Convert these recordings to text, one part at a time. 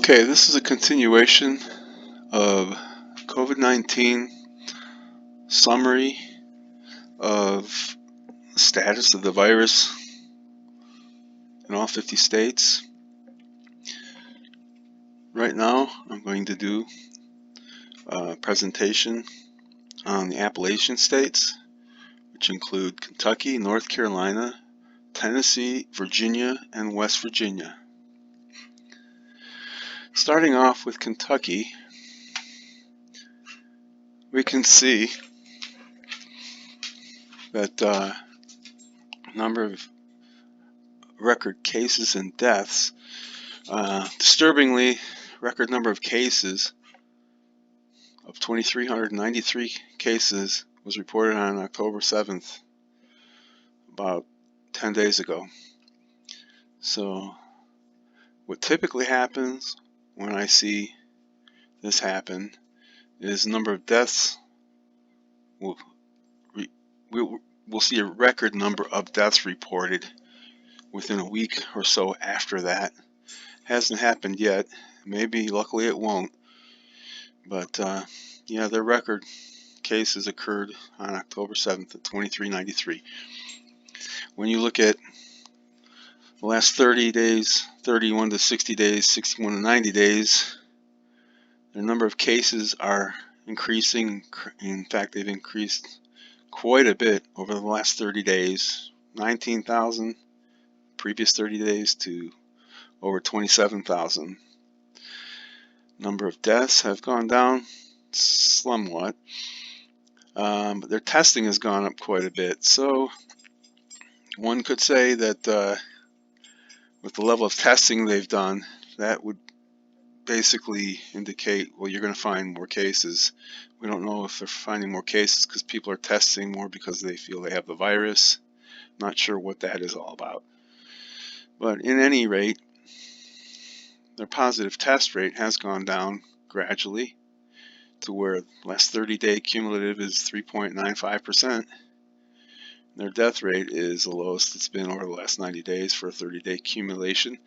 Okay, this is a continuation of COVID-19 summary of the status of the virus in all 50 states. Right now, I'm going to do a presentation on the Appalachian states, which include Kentucky, North Carolina, Tennessee, Virginia, and West Virginia. Starting off with Kentucky, we can see that number of record cases and deaths. Disturbingly, record number of cases of 2,393 cases was reported on October 7th, about 10 days ago. So what typically happens when I see this happen is the number of deaths we'll see a record number of deaths reported within a week or so after that. Hasn't happened yet. Maybe, luckily, it won't. But yeah, their record cases occurred on October 7th at 2,393. When you look at the last 30 days, 31 to 60 days, 61 to 90 days, the number of cases are increasing. In fact, they've increased quite a bit over the last 30 days. 19,000 previous 30 days to over 27,000. Number of deaths have gone down somewhat, but their testing has gone up quite a bit. So one could say that with the level of testing they've done, that would basically indicate, well, you're going to find more cases. We don't know if they're finding more cases because people are testing more because they feel they have the virus. Not sure what that is all about. But in any rate, their positive test rate has gone down gradually to where last 30-day cumulative is 3.95%. Their death rate is the lowest it's been over the last 90 days for a 30-day accumulation.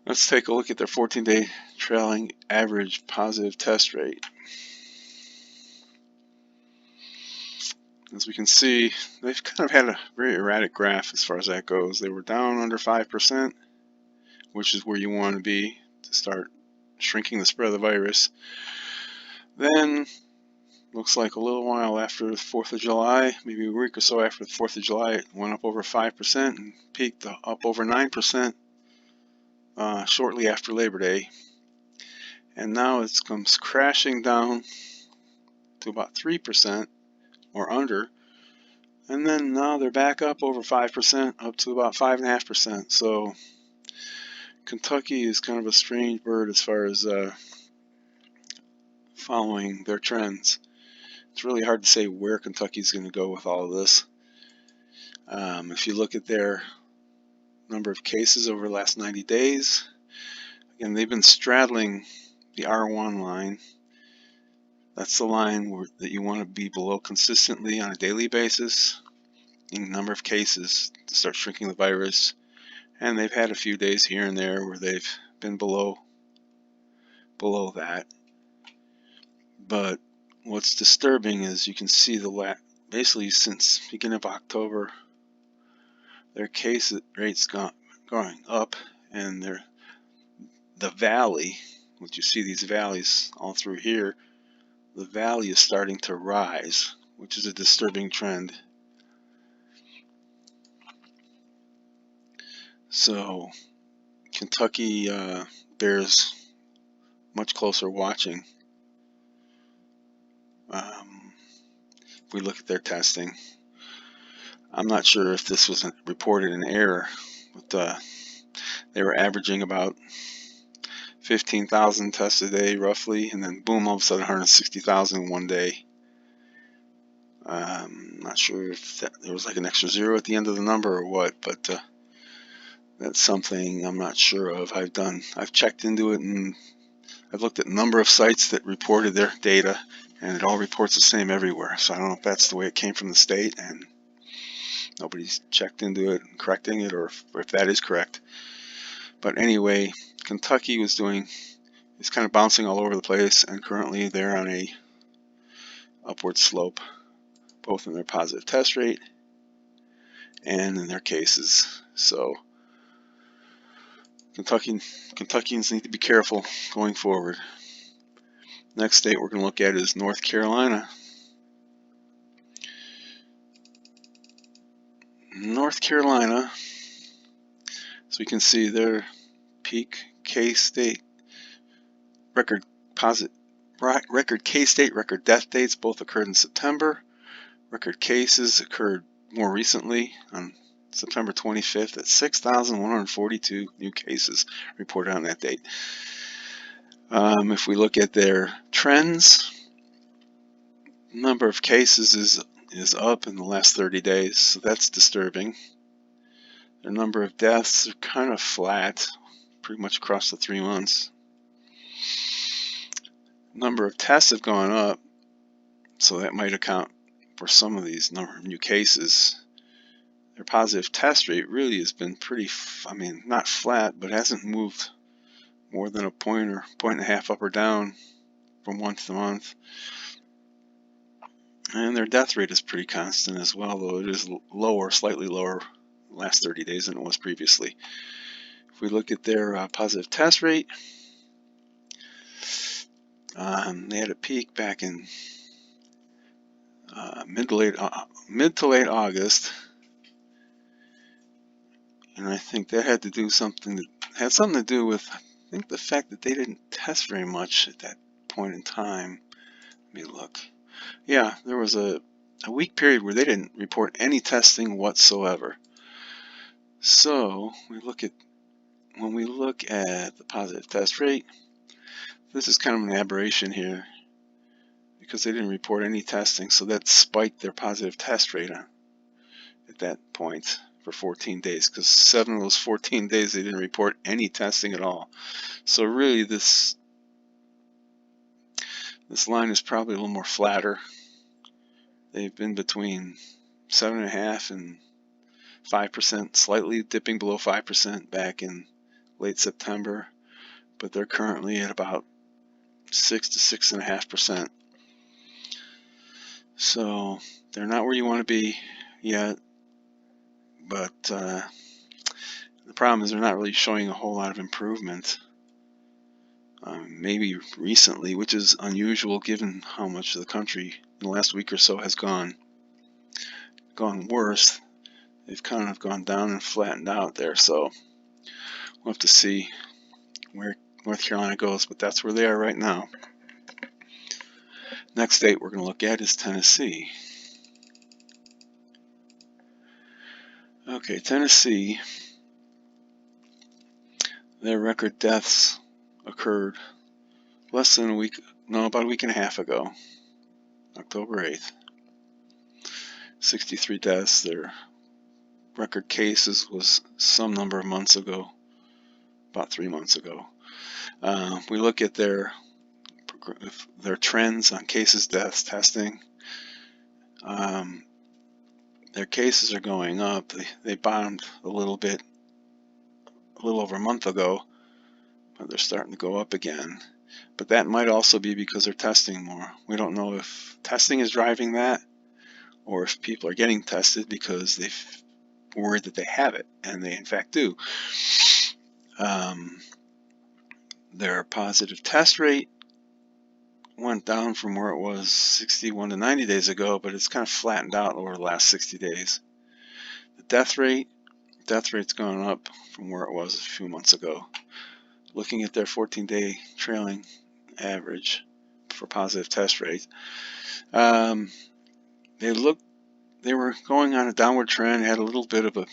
Let's take a look at their 14-day trailing average positive test rate. As we can see, they've kind of had a very erratic graph as far as that goes. They were down under 5%, which is where you want to be to start shrinking the spread of the virus. Then, looks like a little while after the 4th of July, maybe a week or so after the 4th of July, it went up over 5% and peaked up over 9% shortly after Labor Day. And now it comes crashing down to about 3% or under. And then now they're back up over 5%, up to about 5.5%. So Kentucky is kind of a strange bird as far as following their trends. It's really hard to say where Kentucky's going to go with all of this. If you look at their number of cases over the last 90 days, again, they've been straddling the R1 line. That's the line that you want to be below consistently on a daily basis in number of cases to start shrinking the virus. And they've had a few days here and there where they've been below that. But what's disturbing is you can see basically since beginning of October, their case rates going up, and the valley, which you see these valleys all through here, the valley is starting to rise, which is a disturbing trend. So Kentucky bears much closer watching. If we look at their testing, I'm not sure if this was reported in error, but they were averaging about 15,000 tests a day roughly, and then boom, all of a sudden 160,000 in one day. I'm not sure if there was like an extra zero at the end of the number or what, but that's something I'm not sure of. I've checked into it, and I've looked at a number of sites that reported their data, and it all reports the same everywhere. So I don't know if that's the way it came from the state and nobody's checked into it and correcting it, or if that is correct. But anyway, Kentucky is kind of bouncing all over the place, and currently they're on a upward slope, both in their positive test rate and in their cases. So Kentuckians need to be careful going forward. Next state we're going to look at is North Carolina. North Carolina, as we can see, their peak K-state record K-state record death dates both occurred in September. Record cases occurred more recently on September 25th at 6,142 new cases reported on that date. If we look at their trends, number of cases is up in the last 30 days, so that's disturbing. The number of deaths are kind of flat, pretty much across the 3 months. Number of tests have gone up, so that might account for some of these number of new cases. Their positive test rate really has been pretty, not flat, but hasn't moved more than a point or point and a half up or down from month to month. And their death rate is pretty constant as well, though it is lower, slightly lower the last 30 days than it was previously. If we look at their positive test rate, they had a peak back in mid to late August, and I think that had something to do with, I think, the fact that they didn't test very much at that point in time. Let me look. Yeah, there was a week period where they didn't report any testing whatsoever. So when we look at the positive test rate, this is kind of an aberration here because they didn't report any testing, so that spiked their positive test rate at that point for 14 days, because 7 of those 14 days they didn't report any testing at all. So really this line is probably a little more flatter. They've been between 7.5% and 5%, slightly dipping below 5% back in late September, but they're currently at about 6 to 6.5%. So they're not where you want to be yet, but the problem is they're not really showing a whole lot of improvement. Maybe recently, which is unusual given how much the country in the last week or so has gone worse. They've kind of gone down and flattened out there, so we'll have to see where North Carolina goes, but that's where they are right now. Next state we're going to look at is Tennessee. Okay, Tennessee, their record deaths occurred about a week and a half ago, October 8th. 63 deaths. Their record cases was some number of months ago, about 3 months ago. We look at their trends on cases, deaths, testing. Their cases are going up. They bottomed a little over a month ago, but they're starting to go up again. But that might also be because they're testing more. We don't know if testing is driving that, or if people are getting tested because they've worried that they have it, and they in fact do. Their positive test rate went down from where it was 61 to 90 days ago, but it's kind of flattened out over the last 60 days. The death rate's gone up from where it was a few months ago. Looking at their 14-day trailing average for positive test rates, they were going on a downward trend, had a little bit of an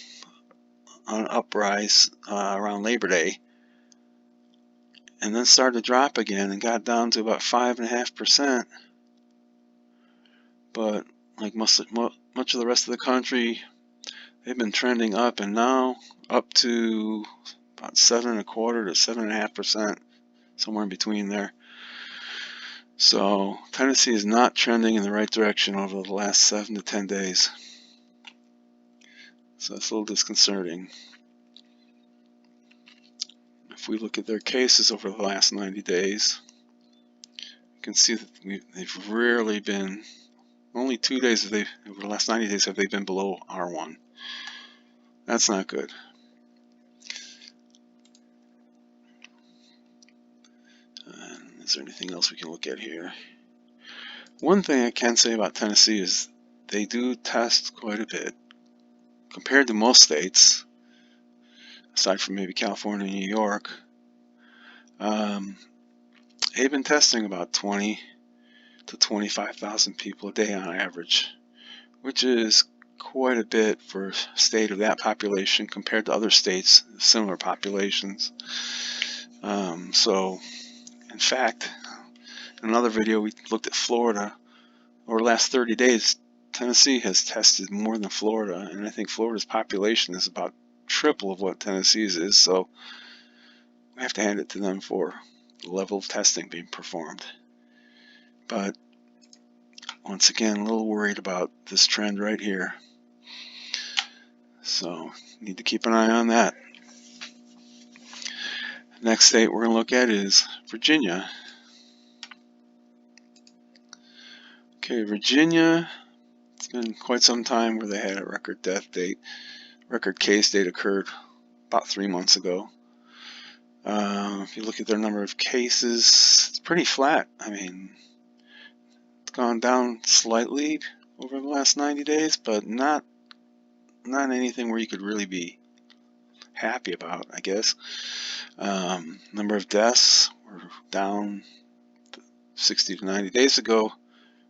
uprise around Labor Day, and then started to drop again and got down to about 5.5%. But like much of the rest of the country, they've been trending up, and now up to about 7.25% to 7.5%, somewhere in between there. So Tennessee is not trending in the right direction over the last 7 to 10 days. So it's a little disconcerting. If we look at their cases over the last 90 days, you can see that they've rarely been, only 2 days over the last 90 days have they been below R1. That's not good. Is there anything else we can look at here? One thing I can say about Tennessee is they do test quite a bit compared to most states, aside from maybe California and New York. They've been testing about 20 to 25,000 people a day on average, which is quite a bit for a state of that population compared to other states, similar populations. So, in fact, in another video we looked at Florida. Over the last 30 days, Tennessee has tested more than Florida, and I think Florida's population is about triple of what Tennessee's is, so we have to hand it to them for the level of testing being performed. But once again, a little worried about this trend right here, so need to keep an eye on that. Next state we're going to look at is Virginia. Okay, Virginia, it's been quite some time where they had a record case date occurred about 3 months ago. If you look at their number of cases, it's pretty flat. I mean, it's gone down slightly over the last 90 days, but not anything where you could really be happy about, I guess. Number of deaths were down 60 to 90 days ago.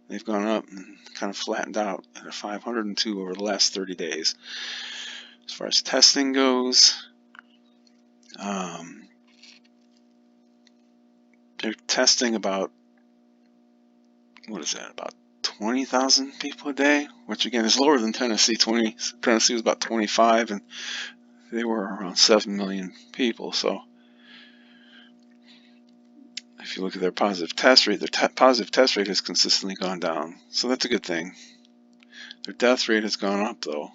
They've gone up and kind of flattened out at 502 over the last 30 days. As far as testing goes, they're testing about, about 20,000 people a day, which again is lower than Tennessee. Tennessee was about 25, and they were around 7 million people. So if you look at their positive test rate, their positive test rate has consistently gone down. So that's a good thing. Their death rate has gone up, though.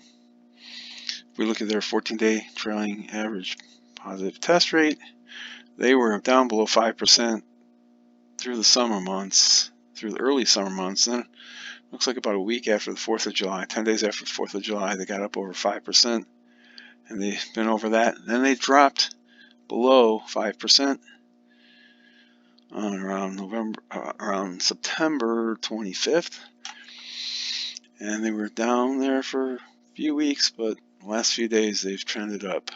If we look at their 14-day trailing average positive test rate, they were down below 5% through the summer months, through the early summer months. Then it looks like about a week after the 4th of July, 10 days after the 4th of July, they got up over 5%, and they've been over that. Then they dropped below 5% on around September 25th, and they were down there for a few weeks, but the last few days they've trended up.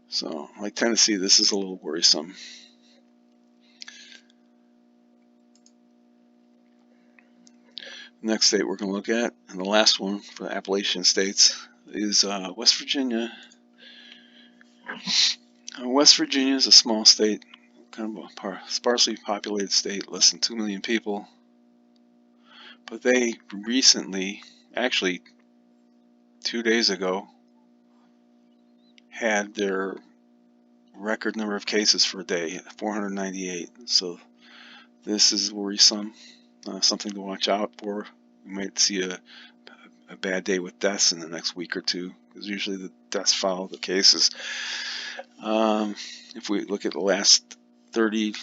So, like Tennessee, this is a little worrisome. Next state we're going to look at, and the last one for the Appalachian states, is West Virginia. West Virginia is a small state, kind of a sparsely populated state, less than 2 million people. But they recently, actually 2 days ago, had their record number of cases for a day, 498. So this is worrisome, something to watch out for. We might see a bad day with deaths in the next week or two, because usually the deaths follow the cases. If we look at the last 30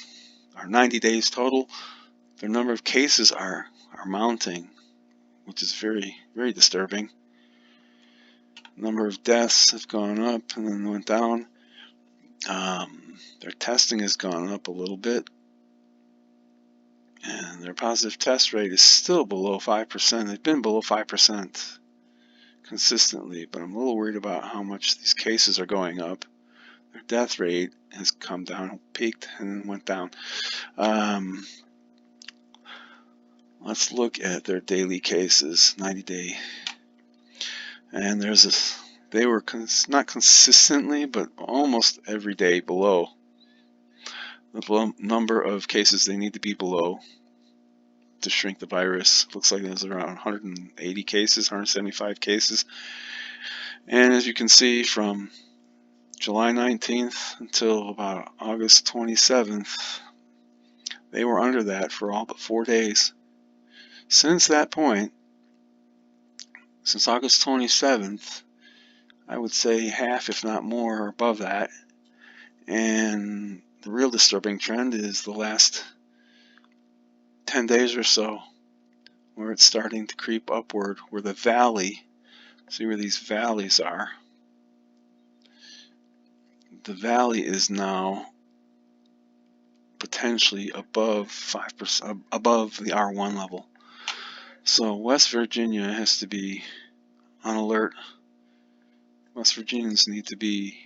or 90 days total, their number of cases are mounting, which is very, very disturbing. Number of deaths have gone up and then went down. Their testing has gone up a little bit, and their positive test rate is still below 5%. They've been below 5% consistently, but I'm a little worried about how much these cases are going up. Their death rate has come down, peaked, and then went down. Let's look at their daily cases, 90-day. And they were not consistently, but almost every day below the number of cases they need to be below to shrink the virus. Looks like there's around 180 cases, 175 cases. And as you can see, from July 19th until about August 27th, they were under that for all but 4 days. Since that point, since August 27th, I would say half, if not more, are above that. And the real disturbing trend is the last 10 days or so, where it's starting to creep upward, where the valley, see where these valleys are? The valley is now potentially above 5%, above the R1 level. So West Virginia has to be on alert. West Virginians need to be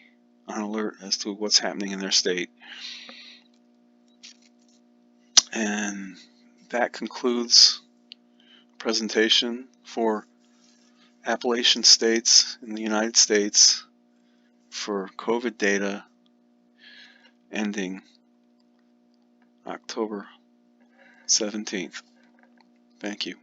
on alert as to what's happening in their state. And that concludes the presentation for Appalachian states in the United States for COVID data ending October 17th. Thank you.